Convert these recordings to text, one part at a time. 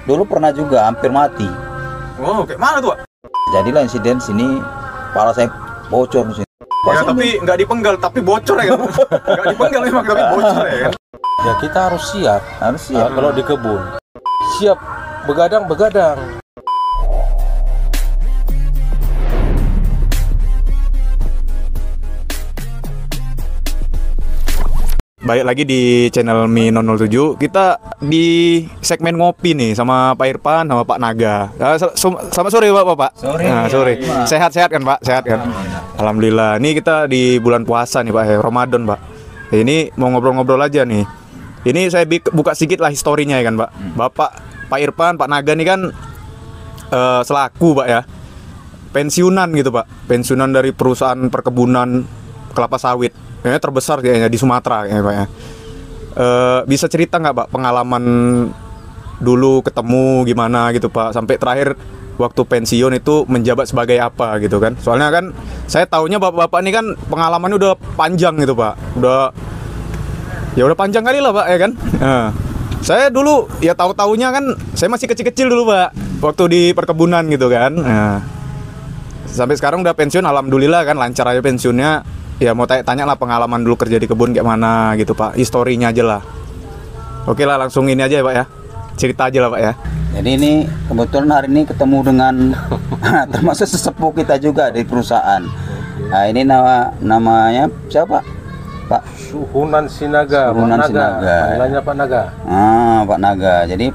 dulu pernah juga hampir mati. Oh, kayak mana tuh, Pak? Jadilah insiden sini, kepala saya bocor di sini. Ya, tapi nggak dipenggal, tapi bocor ya kan? Nggak dipenggal memang, tapi bocor ya kan? Ya kita harus siap. Harus siap. Kalau di kebun, siap begadang. Baik lagi di channel Mi 007. Kita di segmen ngopi nih sama Pak Irfan sama Pak Naga. Selamat sore Bapak. Sore. Nah, sore. Sehat-sehat kan Pak? Sehat kan? Alhamdulillah. Ini kita di bulan puasa nih Pak, Ramadan Pak. Ini mau ngobrol-ngobrol aja nih. Ini saya buka sedikit lah historinya ya kan Pak. Pak Irfan, Pak Naga nih kan selaku Pak ya, pensiunan gitu Pak. Pensiunan dari perusahaan perkebunan kelapa sawit. Kayaknya terbesar kayaknya di Sumatera kayaknya Pak ya. Bisa cerita nggak Pak pengalaman dulu ketemu gimana gitu Pak, sampai terakhir waktu pensiun itu menjabat sebagai apa gitu kan? Soalnya kan saya taunya bapak-bapak ini kan pengalamannya udah panjang gitu Pak, udah panjang kali lah Pak ya kan. Saya dulu ya tahu-taunya kan saya masih kecil-kecil dulu Pak, waktu di perkebunan gitu kan. Sampai sekarang udah pensiun, alhamdulillah kan lancar aja pensiunnya. Ya mau tanya lah pengalaman dulu kerja di kebun kayak mana gitu Pak, historinya aja lah. Oke lah, langsung ini aja ya Pak ya, cerita aja lah Pak ya. Jadi ini kebetulan hari ini ketemu dengan termasuk sesepuh kita juga di perusahaan. Nah ini namanya siapa Pak? Suhunan Sinaga. Suhunan Sinaga. Panggilannya Pak Naga. Pak Naga. Jadi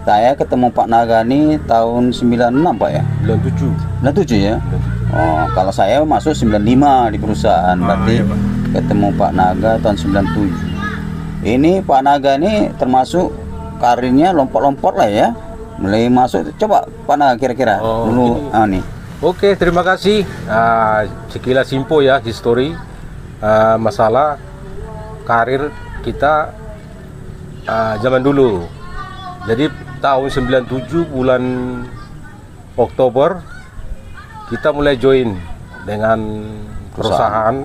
saya ketemu Pak Naga nih tahun 96 Pak ya? 97 ya? Oh, kalau saya masuk 95 di perusahaan, berarti iya, Pak. ketemu Pak Naga tahun 97. Ini Pak Naga ini termasuk karirnya lompat-lompat lah ya. Mulai masuk, coba Pak Naga kira-kira dulu nih. Oke, terima kasih. Sekilas info ya, histori masalah karir kita zaman dulu. Jadi tahun 97 bulan Oktober kita mulai join dengan perusahaan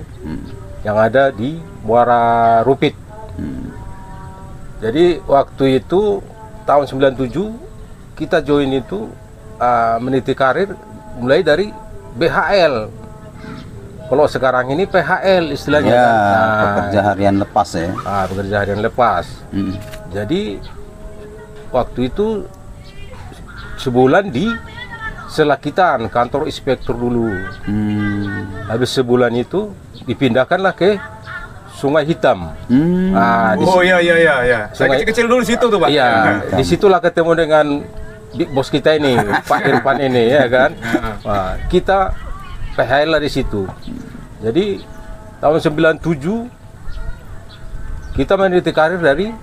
yang ada di Muara Rupit. Jadi waktu itu tahun 97 kita join itu meniti karir mulai dari BHL. Kalau sekarang ini PHL istilahnya. Ya, pekerja harian lepas ya. Pekerja harian lepas. Jadi waktu itu sebulan di Selakitan, kantor inspektur dulu. Habis sebulan itu dipindahkanlah ke Sungai Hitam. Iya. Saya kecil-kecil dulu situ tuh Pak. Iya, disitulah ketemu dengan big boss kita ini, Pak Irfan ini ya kan. Kita PHL lah di situ. Jadi tahun 97 kita meniti karir dari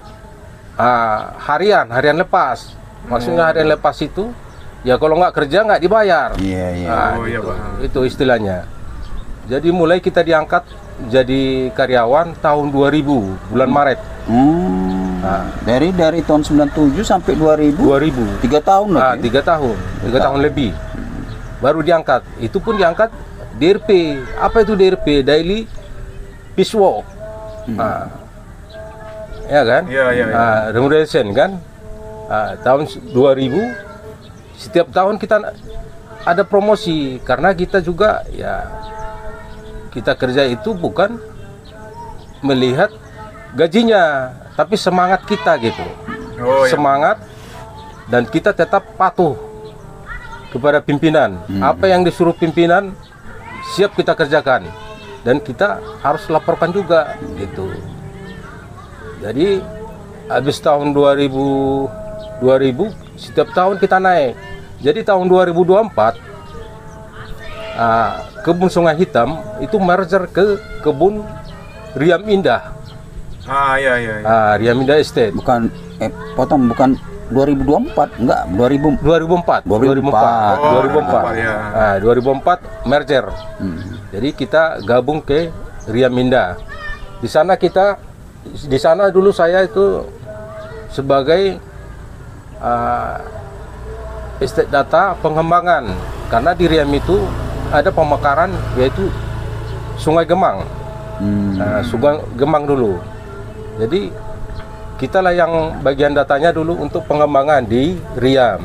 harian lepas. Maksudnya harian lepas itu ya kalau nggak kerja nggak dibayar. Iya. Itu istilahnya. Jadi mulai kita diangkat jadi karyawan tahun 2000 bulan Maret. Dari tahun 97 sampai 2000. 3 tahun lagi. 3 tahun lebih. Baru diangkat. Itu pun diangkat DRP. Apa itu DRP? Daily Peace Walk. Ya kan? Iya. Remuneration kan? Tahun 2000 setiap tahun kita ada promosi karena kita juga ya kita kerja itu bukan melihat gajinya tapi semangat kita gitu. Semangat dan kita tetap patuh kepada pimpinan. Apa yang disuruh pimpinan siap kita kerjakan dan kita harus laporkan juga gitu. Jadi habis tahun 2000 setiap tahun kita naik. Jadi tahun 2024 kebun Sungai Hitam itu merger ke kebun Riam Indah. Iya. Riam Indah Estate. Bukan 2024, enggak, 2004. 2004 merger. Jadi kita gabung ke Riam Indah. Di sana dulu saya itu sebagai estate data pengembangan, karena di Riam itu ada pemekaran yaitu Sungai Gemang. Sungai Gemang dulu. Jadi kita lah yang bagian datanya dulu untuk pengembangan di Riam.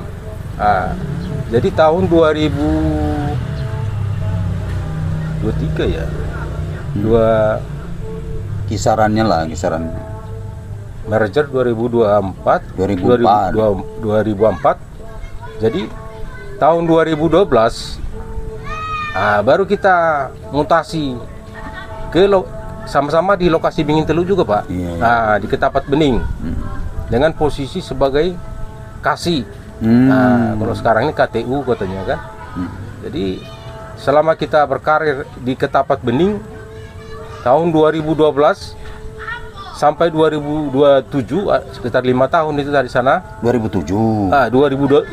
Jadi tahun 2023 ya, Kisarannya lah, kisaran. merger 2024. Jadi tahun 2012 baru kita mutasi ke sama-sama di lokasi Bingin Telu juga, Pak. Iya. Di Ketapat Bening dengan posisi sebagai kasih. Kalau sekarang ini KTU katanya kan. Jadi selama kita berkarir di Ketapat Bening tahun 2012 sampai 2027, sekitar 5 tahun itu dari sana. 2007. 2017.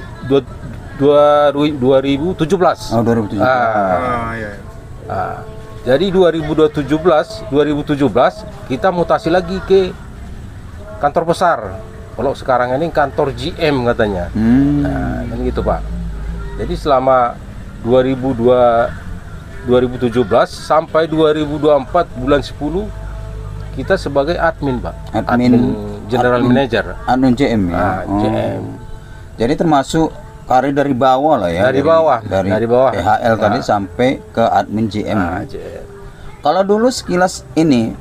Oh, 2017. Iya. Jadi 2017 kita mutasi lagi ke kantor besar. Kalau sekarang ini kantor GM katanya. Kan gitu, Pak. Jadi selama 2017 sampai 2024 bulan 10 kita sebagai admin, Pak. Admin General Manager. Admin JM ya. JM. Jadi termasuk karir dari bawah lah ya. Dari bawah. PHL tadi sampai ke admin JM. JM. Kalau dulu sekilas ini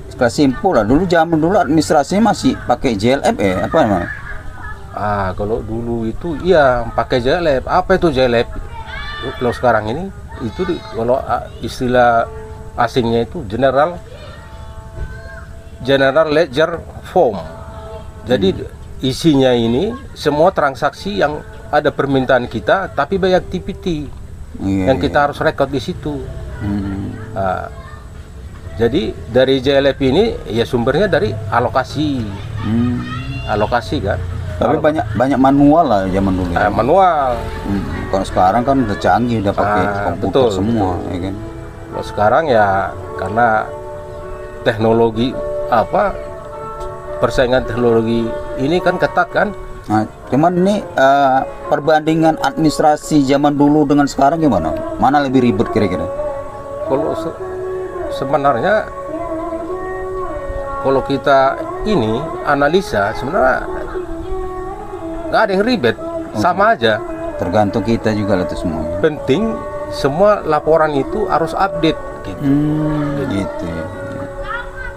sekilas simpul lah. Dulu zaman dulu administrasinya masih pakai JLF apa namanya? Kalau dulu itu iya pakai JLF. Apa itu JLF? Kalau sekarang ini itu kalau istilah asingnya itu General Ledger Form. Jadi isinya ini semua transaksi yang ada permintaan kita, tapi by activity yang kita harus rekod di situ. Jadi dari JLF ini ya sumbernya dari alokasi, alokasi kan. Tapi banyak manual lah zaman dulu. Ya. Manual. Kalau sekarang kan udah canggih, udah pakai komputer betul, semua, ya kan. Kalau sekarang ya karena teknologi persaingan teknologi ini kan ketat kan. Nah, cuman ini perbandingan administrasi zaman dulu dengan sekarang gimana? Mana lebih ribet kira-kira? Kalau sebenarnya kalau kita ini analisa sebenarnya nggak ada yang ribet, sama aja. Tergantung kita juga lah itu semua. Penting semua laporan itu harus update gitu. Gitu ya.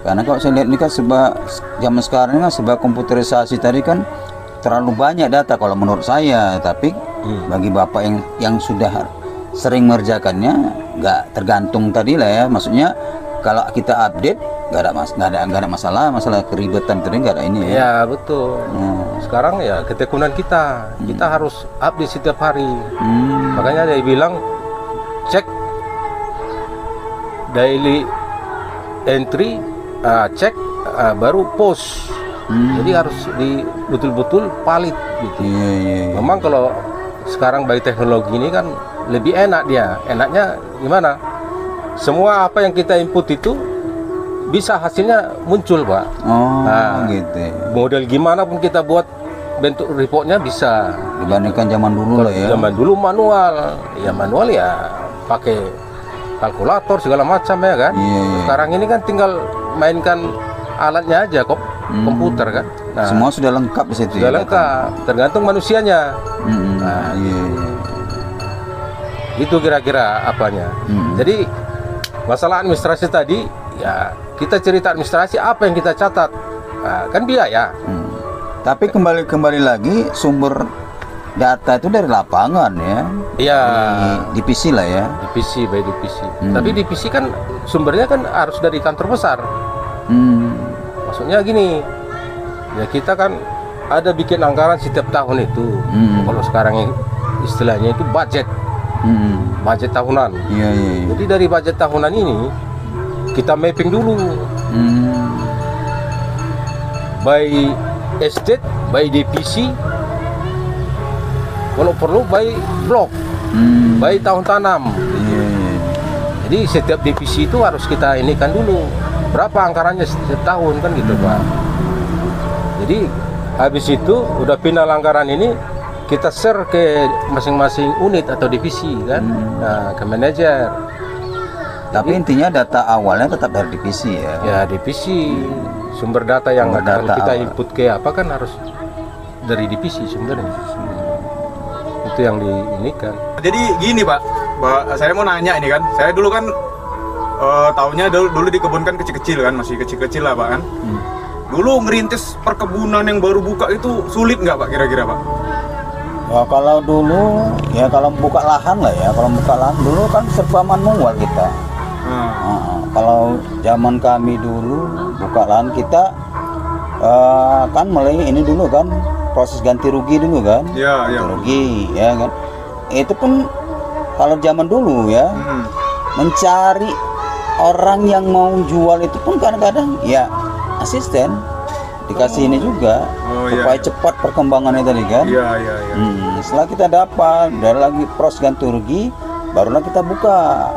Karena kalau saya lihat ini kan zaman sekarang ini kan komputerisasi tadi kan terlalu banyak data kalau menurut saya. Tapi bagi bapak yang sudah sering mengerjakannya nggak tergantung tadi lah ya. Maksudnya kalau kita update nggak ada masalah keribetan tadi nggak ada ini ya. Ya betul. Sekarang ya ketekunan kita harus update setiap hari. Makanya dia bilang cek daily entry, cek baru post. Jadi harus betul-betul valid gitu. Iya. Memang kalau sekarang by teknologi ini kan lebih enak dia. Enaknya gimana? Semua apa yang kita input itu bisa hasilnya muncul, Pak. Gitu. Model gimana pun kita buat bentuk reportnya bisa. Dibandingkan zaman dulu lah ya. Zaman dulu manual. Ya manual ya pakai kalkulator segala macam ya kan. Iya. Sekarang ini kan tinggal mainkan alatnya aja kok, komputer kan. Nah, semua sudah lengkap di situ. Sudah lengkap, tergantung manusianya. Iya. Itu kira-kira apanya. Jadi masalah administrasi tadi ya kita cerita administrasi apa yang kita catat. Kan biaya. Tapi kembali lagi sumber data itu dari lapangan ya. Iya. Divisi lah ya. Divisi by divisi. Tapi divisi kan sumbernya kan harus dari kantor besar. Maksudnya gini, ya kita kan ada bikin anggaran setiap tahun itu. Kalau sekarang istilahnya itu budget, budget tahunan. Iya. Jadi dari budget tahunan ini kita mapping dulu, by estate, by divisi, kalau perlu by blok, by tahun tanam. Jadi setiap divisi itu harus kita inikan dulu berapa anggarannya setiap tahun kan gitu, Pak. Jadi habis itu udah final anggaran ini kita share ke masing-masing unit atau divisi kan, nah, ke manajer. Tapi intinya data awalnya tetap dari divisi ya. Ya divisi sumber data yang Sumber akan data kita awal. input ke apa kan harus dari divisi sebenarnya. Itu yang diinikan. Jadi gini Pak, saya mau nanya ini kan, saya dulu kan tahunnya dulu di kebun kan kecil-kecil kan, masih kecil-kecil lah Pak kan. Dulu ngerintis perkebunan yang baru buka itu sulit nggak Pak kira-kira Pak? Ya, kalau dulu ya kalau buka lahan lah ya, kalau buka lahan dulu kan serba manual kita. Kalau zaman kami dulu buka lahan kita kan mulai ini dulu kan proses ganti rugi dulu kan. Iya, iya. Ganti rugi ya kan. Itu pun kalau zaman dulu ya mencari orang yang mau jual itu pun kadang-kadang ya asisten dikasih ini juga iya, supaya iya. cepat perkembangannya tadi kan. Iya, iya, iya. Setelah kita dapat dari lagi proses ganti rugi, barulah kita buka.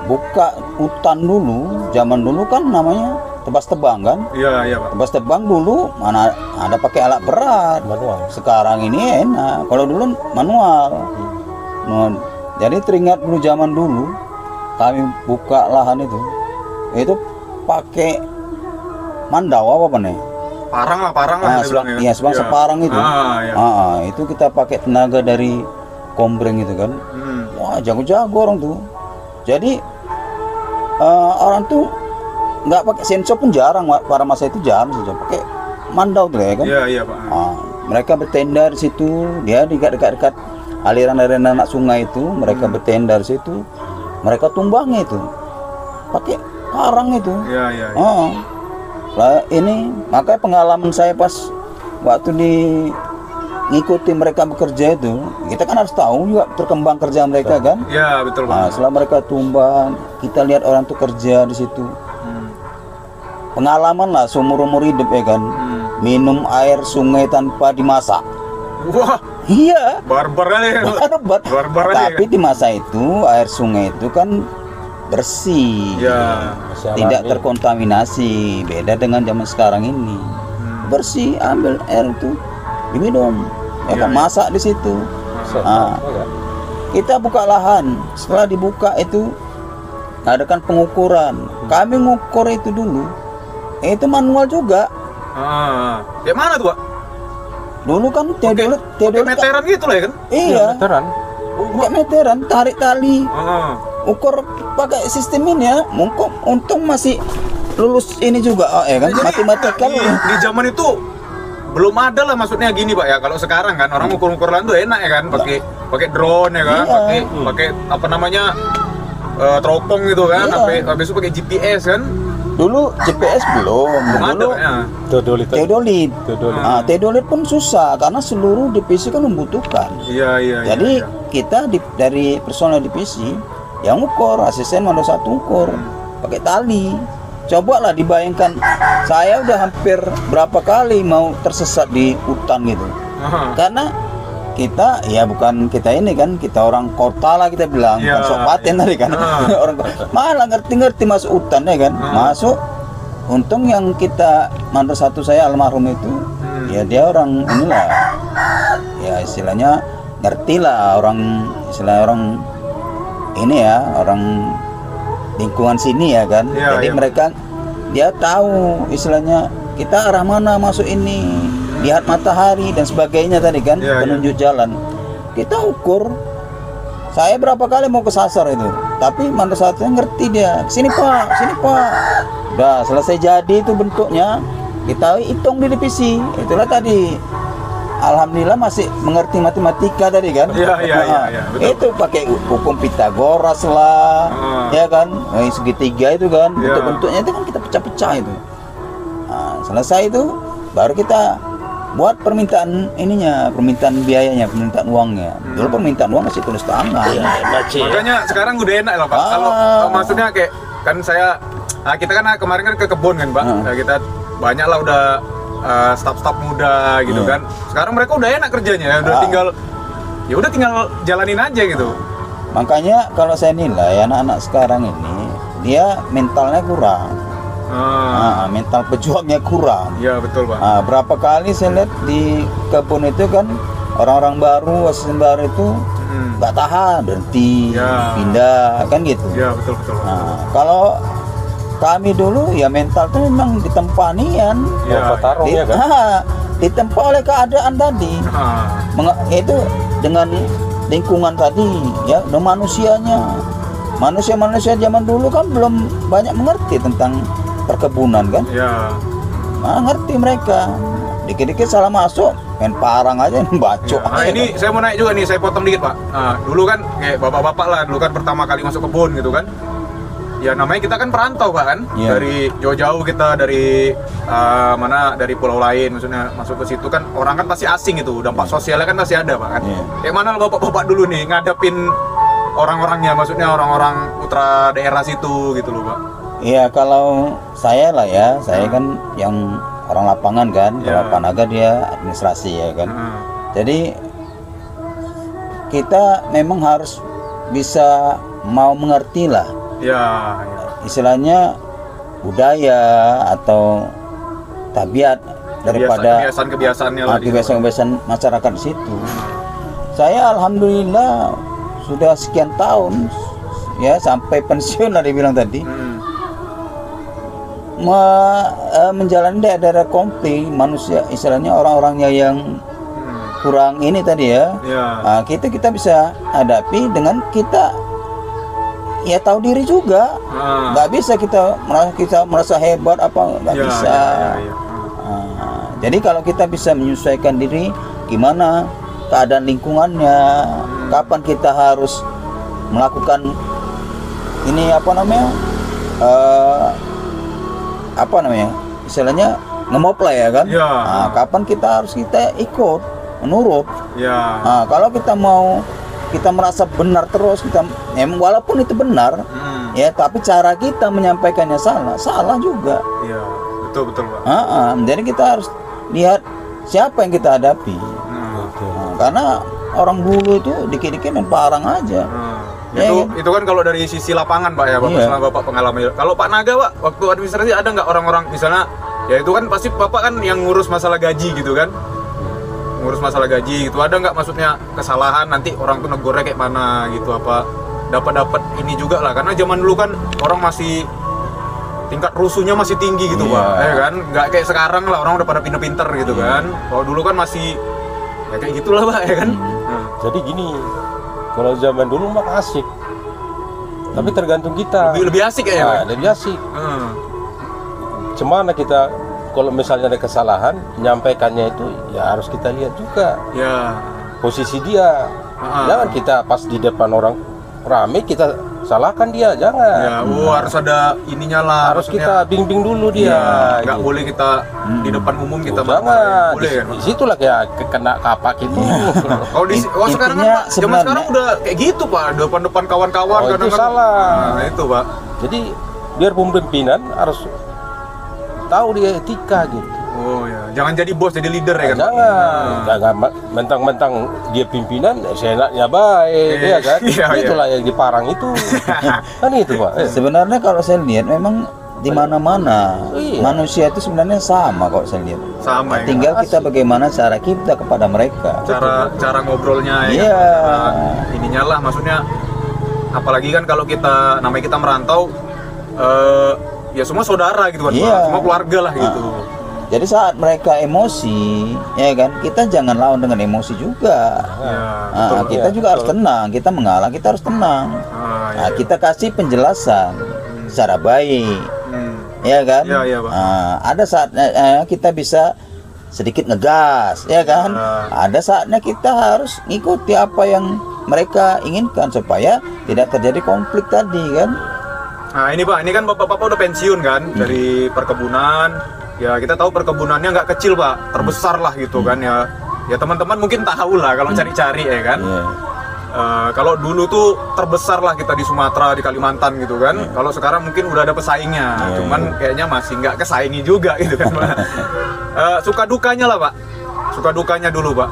Buka hutan dulu, zaman dulu kan namanya tebas tebang kan. Iya, iya Pak. Tebas tebang dulu mana ada pakai alat berat. Manual. Sekarang ini enak. Kalau dulu manual. Jadi teringat dulu zaman dulu kami buka lahan itu pakai mandau apa nih? Parang lah saya bilang ya. Iya, separang itu. Iya. Itu kita pakai tenaga dari kombreng itu kan. Wah, jago-jago orang tuh. Jadi orang tuh nggak pakai sensor pun jarang, pada masa itu jarang saja pakai mandau tuh ya kan. Iya, iya Pak. Mereka bertenda di situ, dia di dekat-dekat aliran-aliran anak sungai itu, mereka bertenda di situ, mereka tumbangi itu, pakai parang itu. Iya, iya. Iya. Lah ini makanya pengalaman saya pas waktu ngikuti mereka bekerja itu, kita kan harus tahu juga perkembang kerja mereka kan. Iya, betul Pak. Setelah mereka tumbang, kita lihat orang tuh kerja di situ. Pengalaman lah seumur-umur hidup ya kan. Minum air sungai tanpa dimasak. Wah, Iya. barbar kali ya. Barbar. Barbar aja, Tapi di masa itu air sungai itu kan bersih. Iya. Tidak terkontaminasi. Beda dengan zaman sekarang ini. Bersih, ambil air itu diminum. Ya kan, masak di situ. Kita buka lahan. Setelah dibuka itu adakan pengukuran. Kami mengukur itu dulu. Itu manual juga. Ya mana tuh Pak? Dulu kan teodolit Pakai meteran gitu lah ya kan? Iya. Veteran. Pakai meteran, tarik tali. Ukur pakai sistem ini ya. Untung masih lulus ini juga ya kan, Jadi, matematika di zaman itu belum ada lah maksudnya gini Pak ya. Kalau sekarang kan orang ukur-ukur lahan tuh enak ya kan, pakai drone ya kan, Iya. pakai apa namanya teropong gitu kan, Iya. habis itu pakai GPS kan. Dulu GPS belum. Belum ada Dulu ya. Teodolit. teodolit. Teodolit. Teodolit pun susah karena seluruh divisi kan membutuhkan. Iya, iya. Jadi iya. kita dari personel divisi yang ukur, asisten mana satu ukur pakai tali. Cobalah dibayangkan, saya udah hampir berapa kali mau tersesat di hutan gitu. Karena kita ya bukan kita ini kan, kita orang kota lah kita bilang, Iya, bukan sok paten tadi kan. Orang malah ngerti-ngerti masuk hutan ya kan. Masuk, untung yang kita mantan satu saya almarhum itu, ya dia orang inilah, ya istilahnya ngerti lah orang, istilah orang ini ya, orang lingkungan sini ya kan. Iya, Jadi iya. mereka dia tahu istilahnya kita arah mana masuk ini, lihat matahari dan sebagainya tadi kan, Iya, penunjuk jalan. Kita ukur. Saya berapa kali mau kesasar itu, tapi mana satunya ngerti dia. Sini Pak, sini Pak. Udah selesai jadi itu bentuknya, kita hitung di divisi. Itulah tadi. Alhamdulillah masih mengerti matematika tadi kan. Iya, betul. Itu pakai hukum Pitagoras lah, ya kan. Segitiga itu kan, Iya. bentuk-bentuknya itu kan kita pecah-pecah itu. Selesai itu baru kita buat permintaan ininya, permintaan biayanya, permintaan uangnya. Dulu permintaan uang masih tulis tangan. Makanya sekarang udah enak lah Pak. Kalau maksudnya kayak kan kita kan kemarin kan ke kebun kan Pak. Nah, kita banyak lah udah staf-staf muda gitu kan. Sekarang mereka udah enak kerjanya ya, udah tinggal jalanin aja gitu. Makanya kalau saya nilai anak-anak sekarang ini dia mentalnya kurang. Mental pejuangnya kurang. Iya betul Pak. Berapa kali saya lihat di kebun itu kan orang-orang baru, asisten baru itu nggak tahan, berhenti, Ya. pindah, kan gitu. Ya betul. Nah, kalau kami dulu ya mental tuh memang ditempa nian, Bapak Tarong ya kan? ditempa oleh keadaan tadi. Itu dengan lingkungan tadi, ya, dan manusia zaman dulu kan belum banyak mengerti tentang perkebunan kan. Ya. Ngerti mereka, dikit-dikit salah masuk, main parang aja, bacok. Nah ini saya mau naik juga nih, saya potong dikit Pak. Nah, dulu kan kayak bapak-bapak lah, dulu kan pertama kali masuk kebun gitu kan. Ya namanya kita kan perantau Pak kan, Iya. dari jauh-jauh kita dari dari pulau lain, maksudnya masuk ke situ kan orang kan pasti asing itu, dampak sosialnya kan pasti ada Pak kan. Iya. Kayak mana bapak-bapak dulu nih ngadepin orang-orangnya, maksudnya orang-orang putra daerah situ gitu loh Pak. Iya, kalau saya lah ya, saya kan yang orang lapangan kan, kalau Ya. Pak Naga dia administrasi ya kan. Heeh. Jadi kita memang harus bisa mau mengerti lah, Ya. istilahnya budaya atau tabiat daripada kebiasaan-kebiasaannya lah. di situ. kebiasaan-kebiasaan masyarakat di situ. Saya alhamdulillah sudah sekian tahun ya sampai pensiun lah dibilang tadi. Menjalani daerah konflik manusia, istilahnya orang-orangnya yang kurang ini tadi ya. Ya. Nah, kita bisa hadapi dengan kita ya tahu diri juga. Nggak bisa kita merasa hebat apa, nggak Ya, bisa. ya. Jadi kalau kita bisa menyesuaikan diri, gimana keadaan lingkungannya, kapan kita harus melakukan ini istilahnya ngemop lah ya kan. Ya. Nah, kapan kita ikut menurut. Ya. Nah, kalau kita merasa benar terus, walaupun itu benar ya, tapi cara kita menyampaikannya salah juga. Iya, betul Pak. Jadi kita harus lihat siapa yang kita hadapi. Nah, karena orang dulu itu dikit-dikit main parang aja. Ya, Itu kan kalau dari sisi lapangan Pak ya, Bapak Iya. selama Bapak pengalaman. Kalau Pak Naga Pak, waktu administrasi ada nggak orang-orang misalnya, ya itu kan pasti Bapak kan yang ngurus masalah gaji gitu kan? Ngurus masalah gaji gitu, ada nggak maksudnya kesalahan nanti orang tuh negornya kayak mana gitu, apa dapat ini juga lah, karena zaman dulu kan orang masih tingkat rusuhnya masih tinggi gitu Iya. Pak, ya kan? Nggak kayak sekarang lah, orang udah pada pinter-pinter gitu kan. Kalau dulu kan masih ya kayak gitulah Pak, ya kan? Jadi gini, kalau zaman dulu mah asik, tapi tergantung kita. Lebih asik ya, Pak? Lebih asik. Cemana kita kalau misalnya ada kesalahan, menyampaikannya itu ya harus kita lihat juga Ya. posisi dia. Jangan kita pas di depan orang rame kita salahkan dia, jangan. Ya, harus ada ininya lah. Harus maksudnya. kita bimbing dulu dia. Nggak gitu. boleh kita di depan umum kita Jangan. marah-marahin. Boleh kan? Di situlah kayak kena kapak itu. Oh, sekarang kan Intinya Pak, zaman sebenarnya- sekarang udah kayak gitu Pak, depan-depan kawan-kawan. Oh, itu kadang-kadang. salah. Nah, itu Pak. Jadi biar pimpinan harus tahu dia etika gitu. Oh ya, jangan jadi bos, jadi leader ya kan? Jangan mentang-mentang dia pimpinan, seenaknya baik, ya kan? Iya, Itulah yang diparang itu, kan itu Pak. Sebenarnya kalau saya lihat memang di mana-mana Iya. manusia itu sebenarnya sama kalau saya lihat. Sama ya. Tinggal kita bagaimana cara kita kepada mereka. Cara ngobrolnya ya. Iya. Cara ininya lah, maksudnya apalagi kan kalau kita namanya kita merantau, ya semua saudara gitu kan, Pak. Iya. Semua keluarga lah gitu. Jadi saat mereka emosi, ya kan, kita jangan lawan dengan emosi juga. Ya, Nah, kita juga harus tenang. Kita mengalah, kita harus tenang. Nah, kita kasih penjelasan secara baik, ya kan? Iya, iya, Pak. Nah, ada saatnya kita bisa sedikit ngegas, ya kan? Ada saatnya kita harus ngikuti apa yang mereka inginkan supaya tidak terjadi konflik tadi, kan? Nah ini Pak, ini kan bapak-bapak udah pensiun kan dari perkebunan. Ya kita tahu perkebunannya nggak kecil Pak, terbesar lah gitu kan ya. Ya teman-teman mungkin tahu lah kalau cari-cari ya kan. Iya. Kalau dulu tuh terbesar lah kita di Sumatera, di Kalimantan gitu kan. Kalau sekarang mungkin udah ada pesaingnya, cuman kayaknya masih nggak kesaingi juga gitu kan Pak. Suka dukanya lah Pak, suka dukanya dulu Pak.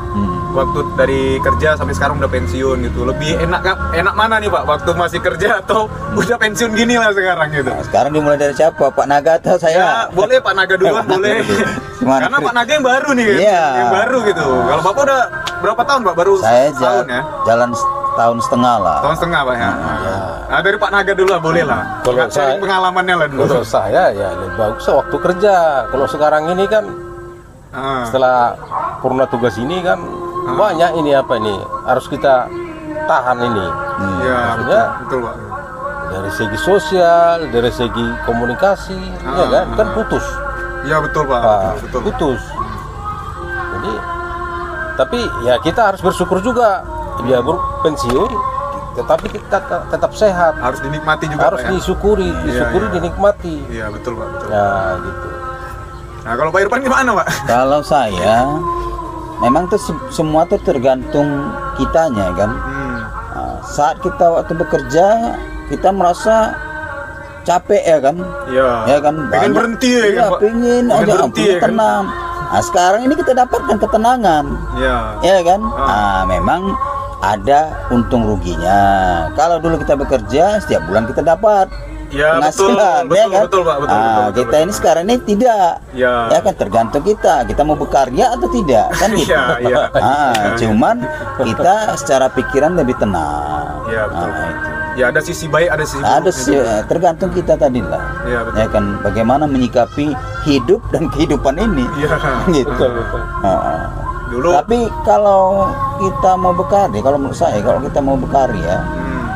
Waktu dari kerja sampai sekarang udah pensiun gitu, lebih enak mana nih Pak, waktu masih kerja atau udah pensiun gini lah sekarang gitu? Nah, sekarang dimulai dari siapa? Pak Naga atau Ya saya? boleh Pak Naga duluan boleh. Gimana? Karena Pak Naga yang baru nih, Iya. yang baru gitu. Kalau Bapak udah berapa tahun Pak? Baru Saya tahun ya? jalan tahun setengah lah. Tahun setengah Pak ya? Iya. Nah, dari Pak Naga dulu lah, boleh lah. Kalau Nggak sharing saya- pengalamannya lah dulu. Menurut saya ya lebih bagus waktu kerja. Kalau sekarang ini kan setelah purna tugas ini kan banyak ini apa ini harus kita tahan ini. Iya, Maksudnya betul Pak. dari segi sosial, dari segi komunikasi, ya kan putus. Iya betul Pak. Pak, Betul. putus. Jadi, tapi ya kita harus bersyukur juga. Ya pensiun, tetapi kita tetap sehat. Harus dinikmati juga Harus Pak, ya? disyukuri, iya. dinikmati. Iya betul Pak. Betul. Ya gitu. Nah kalau Pak Irfan gimana Pak? Kalau saya memang tuh semua tuh tergantung kitanya kan. Nah, saat kita waktu bekerja kita merasa capek ya kan. Iya. Ya kan. Pengen berhenti ya kan Pak? Pengen Pengen aja berhenti pengen ya kan? tenang. Nah sekarang ini kita dapatkan ketenangan. Iya. Ya kan. Nah memang ada untung ruginya. Kalau dulu kita bekerja setiap bulan kita dapat Iya betul. penghasilan, Betul ya kan? betul Pak. Betul. Nah, betul, kita betul. ini sekarang ini tidak. Iya. Ya kan tergantung kita mau berkarya atau tidak kan gitu. Iya, iya. Cuman kita secara pikiran lebih tenang. Iya betul. Nah, itu. Ya ada sisi baik, ada sisi Ada buruknya sih, juga. tergantung kita tadi lah. Iya betul. Ya kan bagaimana menyikapi hidup dan kehidupan ini. Iya. Gitu. Betul. Dulu. Tapi kalau kita mau berkarya, kalau menurut saya kalau kita mau berkarya,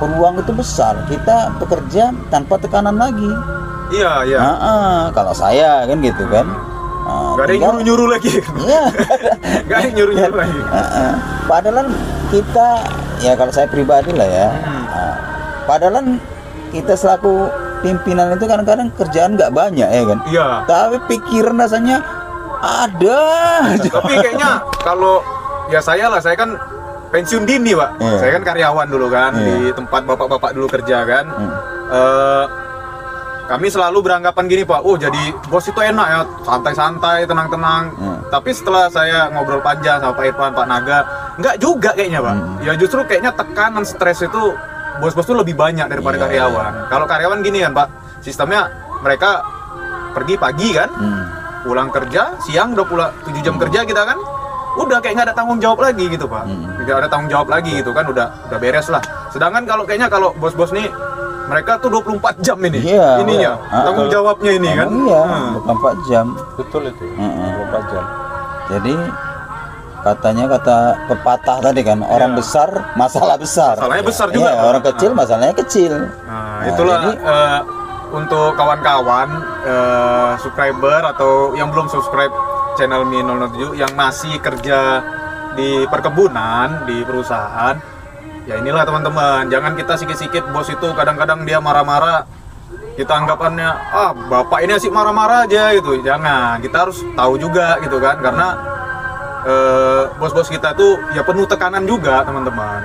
peluang itu besar. Kita bekerja tanpa tekanan lagi. Iya iya. Kalau saya kan gitu kan. Gak ada yang tinggal- nyuruh-nyuruh lagi. Iya. Gak ada yang nyuruh-nyuruh lagi. Padahal kita ya kalau saya pribadi lah ya. Padahal kita selaku pimpinan itu kadang-kadang kerjaan nggak banyak ya kan. Iya. Tapi pikiran rasanya ada aja. Tapi kayaknya kalau ya saya kan pensiun dini Pak. Iya. Saya kan karyawan dulu kan Iya. di tempat bapak-bapak dulu kerja kan. Kami selalu beranggapan gini Pak, oh jadi bos itu enak ya, santai-santai, tenang-tenang. Tapi setelah saya ngobrol panjang sama Pak Irfan, Pak Naga, nggak juga kayaknya Pak. Ya justru kayaknya tekanan stres itu bos-bos itu lebih banyak daripada Iya, karyawan. Kalau karyawan gini kan Pak, sistemnya mereka pergi pagi kan, pulang kerja, siang udah pulang 7 jam kerja kita kan, udah kayak nggak ada tanggung jawab lagi gitu Pak. Nggak ada tanggung jawab lagi gitu kan, udah beres lah. Sedangkan kalau kayaknya kalau bos-bos nih mereka tuh 24 jam ini, Iya. ininya, tanggung jawabnya ini kan. Iya, 24 jam. Betul itu. 24 jam. Jadi katanya kata pepatah tadi kan, orang besar masalah besar. Masalahnya besar juga, Iya, Pak. orang kecil masalahnya kecil. Nah, itulah jadi- untuk kawan-kawan subscriber atau yang belum subscribe channel Mi 007 yang masih kerja di perkebunan, di perusahaan, ya inilah teman-teman, jangan kita sikit-sikit bos itu kadang-kadang dia marah-marah, kita anggapannya bapak ini asik marah-marah aja gitu. Jangan, kita harus tahu juga gitu kan, karena bos-bos kita tuh ya penuh tekanan juga teman-teman.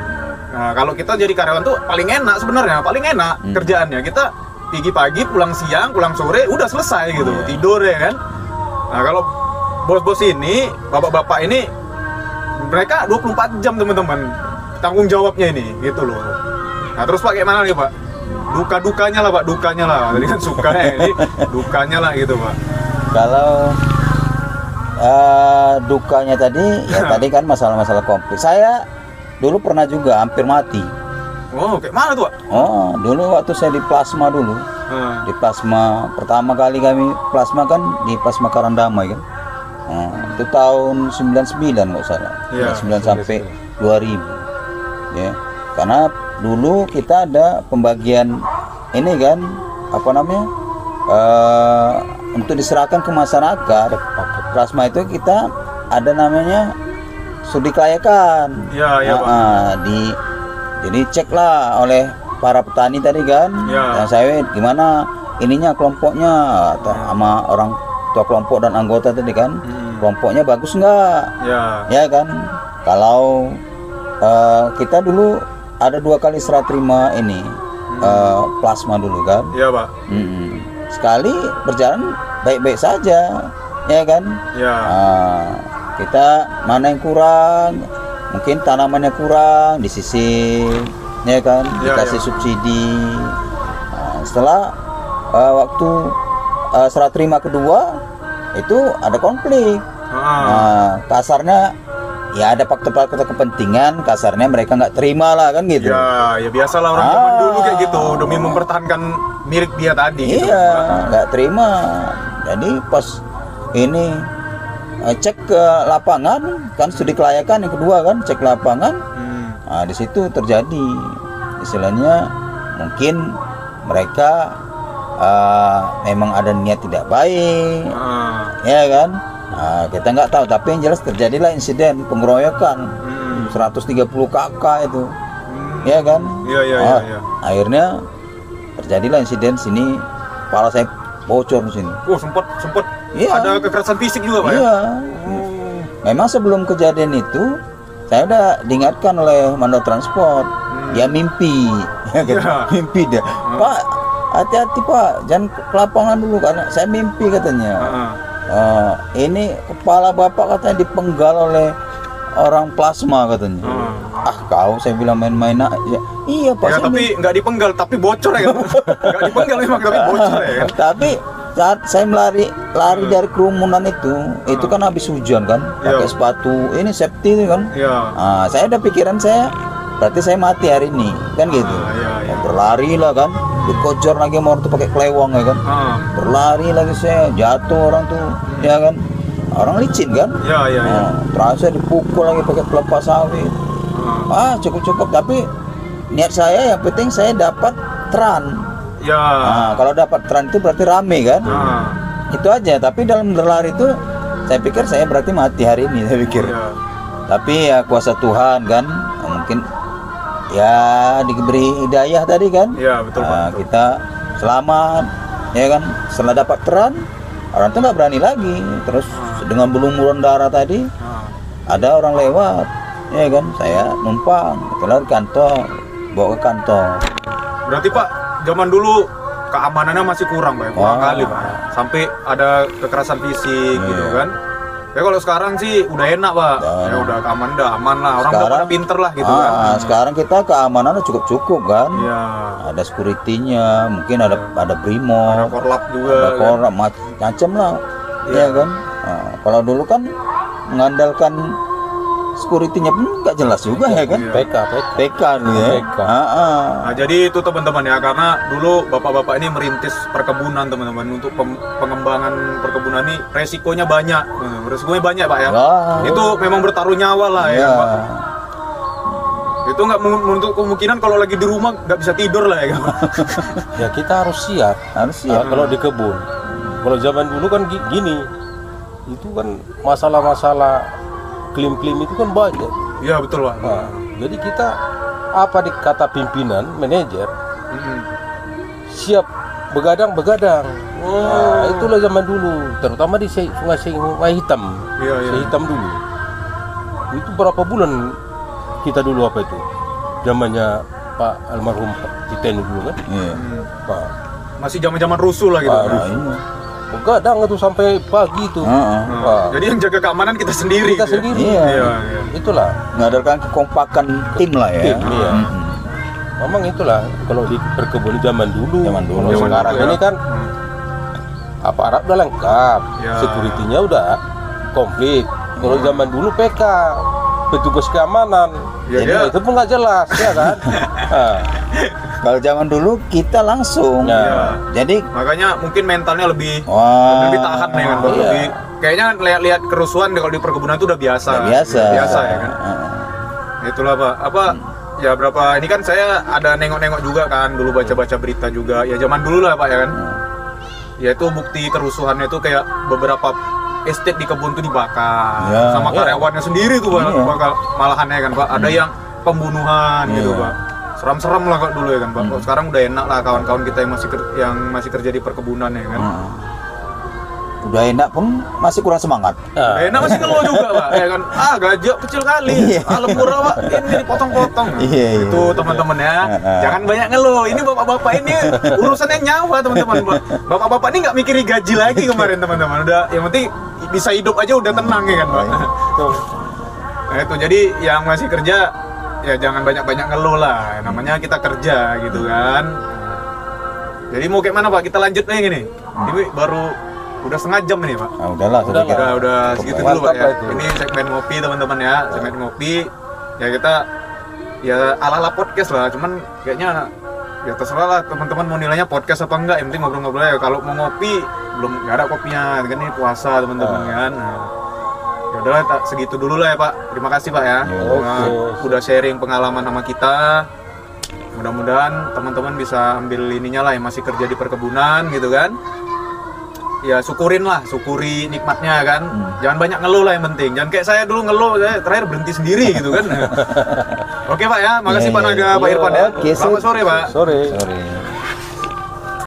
Nah kalau kita jadi karyawan tuh paling enak sebenarnya, paling enak kerjaannya, kita pergi pagi, pulang siang, pulang sore, udah selesai gitu, tidur ya kan. Nah kalau bos-bos ini, bapak-bapak ini, mereka 24 jam teman-teman tanggung jawabnya ini, gitu loh. Nah terus Pak kayak mana nih Pak? Duka-dukanya lah Pak, dukanya lah. Tadi kan suka ini dukanya lah gitu Pak. Kalau dukanya tadi, ya tadi kan masalah-masalah konflik. Saya dulu pernah juga hampir mati. Oh kayak mana tuh Pak? Oh, dulu waktu saya di plasma dulu. Di plasma pertama kali kami plasma kan di plasma Karangdamai kan. Itu tahun 99 nggak salah. Iya, 99 sampai 2000. Ya. Karena dulu kita ada pembagian ini kan apa namanya? Untuk diserahkan ke masyarakat. Plasma itu kita ada namanya studi kelayakan. Iya, iya, Pak. Jadi ceklah oleh para petani tadi kan, Ya. dan saya gimana ininya kelompoknya sama orang tua kelompok dan anggota tadi kan, kelompoknya bagus nggak? Ya kan, kalau kita dulu ada 2 kali serah terima ini plasma dulu kan. Iya Pak. Sekali berjalan baik-baik saja, ya kan. Ya. Kita mana yang kurang, mungkin tanamannya kurang disisir, ya kan, dikasih subsidi. Setelah waktu serah terima kedua itu ada konflik. Kasarnya ya ada faktor-faktor kepentingan, kasarnya mereka nggak terima lah kan gitu. Ya biasalah orang zaman dulu kayak gitu demi mempertahankan milik dia tadi gitu. Iya, nggak terima. Jadi pas ini cek ke lapangan kan studi kelayakan yang kedua kan, cek lapangan. Nah, di situ terjadi istilahnya mungkin mereka memang ada niat tidak baik, ya kan? Nah, kita nggak tahu, tapi yang jelas terjadilah insiden pengeroyokan 130 kakak itu, ya kan? Iya. Akhirnya terjadilah insiden sini, kepala saya bocor di sini. Oh sempat Iya. ada kekerasan fisik juga Pak ya? Iya. Memang sebelum kejadian itu saya udah diingatkan oleh mandor transport, dia mimpi, ya kan? Iya. Mimpi dia, Pak hati-hati Pak, jangan ke lapangan dulu karena saya mimpi katanya. Ini kepala bapak katanya dipenggal oleh orang plasma katanya. Kau saya bilang main-main aja. Iya Pak. Ya, tapi nggak dipenggal, tapi bocor ya kan? Nggak dipenggal memang, tapi bocor ya kan? Tapi saat saya lari dari kerumunan itu kan habis hujan kan, pakai sepatu ini safety itu kan. Iya. Saya ada pikiran saya, berarti saya mati hari ini kan gitu. Iya. Berlari lah kan, dikojor lagi mau tuh pakai kelewang ya kan. Berlari lagi saya, jatuh orang tuh, ya kan. Orang licin kan. Iya. Terasa dipukul lagi pakai pelepah sawit. Cukup, tapi niat saya yang penting saya dapat tran. Ya. Kalau dapat tran itu berarti rame kan. Itu aja, tapi dalam berlari itu saya pikir saya berarti mati hari ini, saya pikir. Iya. Tapi ya kuasa Tuhan kan, mungkin ya diberi hidayah tadi kan. Iya betul Pak. Kita selamat, ya kan. Setelah dapat tran, orang tuh nggak berani lagi. Terus dengan berlumuran darah tadi, ada orang lewat, ya kan. Saya numpang, keluar kantor, bawa ke kantor. Berarti Pak, zaman dulu keamanannya masih kurang Pak, kurang kali Pak. Sampai ada kekerasan fisik gitu kan. Ya kalau sekarang sih udah enak Pak. Ya udah aman lah. Orang udah pada pinter lah gitu kan. Sekarang kita keamanannya cukup kan. Iya. Ada security-nya, mungkin ada brimob, Ada korlap juga. ada korlap macam lah. Ya kan. Kalau dulu kan mengandalkan security-nya pun nggak jelas juga ya kan. PK nih ya. Nah, jadi itu teman-teman ya, karena dulu bapak-bapak ini merintis perkebunan teman-teman. Untuk pengembangan perkebunan ini resikonya banyak. Resikonya banyak Pak ya. Itu memang bertaruh nyawa lah ya Pak. Itu nggak menutup kemungkinan kalau lagi di rumah nggak bisa tidur lah ya kan. Ya kita harus siap. Kalau di kebun. Kalau zaman dulu kan gini, itu kan masalah-masalah klaim-klaim itu kan banyak. Iya betul Pak. Jadi kita apa dikata pimpinan, manajer, siap begadang. Itulah zaman dulu, terutama di Sungai Hitam. Sungai Hitam dulu. Itu berapa bulan kita dulu apa itu? Zamannya Pak almarhum Pak Titen dulu kan? Masih zaman-zaman rusuh lah gitu. Begadang itu sampai pagi itu. Jadi yang jaga keamanan kita sendiri. Iya. Itulah Mengandalkan kekompakan tim lah ya. Iya. Memang itulah kalau di perkebunan zaman dulu. Kalau sekarang ini kan aparat udah lengkap, security-nya udah komplit. Kalau zaman dulu PK, petugas keamanan, itu pun nggak jelas, ya kan? Kalau zaman dulu kita langsung, jadi makanya mungkin mentalnya lebih tahan ya kan, lebih kayaknya lihat kerusuhan kalau di perkebunan itu udah biasa ya kan. Itulah Pak, ya berapa ini kan saya ada nengok-nengok juga kan, dulu baca-baca berita juga, ya zaman dulu lah Pak ya kan. Ya itu bukti kerusuhannya itu kayak beberapa estate di kebun tuh dibakar sama karyawannya sendiri tuh bakal malahan ya kan Pak. Ada yang pembunuhan gitu Pak. Seram-seram lah kok dulu ya kan Pak. Kok sekarang udah enak lah kawan-kawan kita yang masih kerja di perkebunan ya kan. Udah enak pun masih kurang semangat. Enak masih ngeluh juga Pak. Ya kan. Gaji kecil kali. Lembur Pak. Ini dipotong-potong. Itu teman-teman ya. Jangan banyak ngeluh. Ini bapak-bapak ini urusannya nyawa teman-teman. Bapak-bapak ini nggak mikirin gaji lagi kemarin teman-teman. Udah yang penting bisa hidup aja udah tenang ya kan Pak. Nah itu jadi yang masih kerja ya jangan banyak-banyak ngeluh lah, namanya kita kerja gitu kan. Jadi mau kayak mana Pak? Kita lanjut nih gini. Ini baru udah setengah jam ini Pak. Nah, udahlah sudah kita. Udah segitu dulu Mantap Pak ya. lah itu. Ini segmen ngopi teman-teman ya, segmen ngopi. Ya kita ya ala-ala podcast lah, cuman kayaknya ya terserah lah teman-teman mau nilainya podcast apa enggak, yang penting ngobrol-ngobrol ya. Kalau mau ngopi belum nggak ada kopinya, kan ini puasa teman-teman kan. Nah, ya udahlah segitu dulu lah ya Pak. Terima kasih Pak ya. Nah, udah sharing pengalaman sama kita. Mudah-mudahan teman-teman bisa ambil ininya lah yang masih kerja di perkebunan gitu kan. Ya syukuri nikmatnya kan. Jangan banyak ngeluh lah yang penting. Jangan kayak saya dulu ngeluh, saya terakhir berhenti sendiri gitu kan. Oke Pak ya, makasih Pak Naga, Pak Irfan ya. Oke, Selamat sore Pak. Sore. Sorry.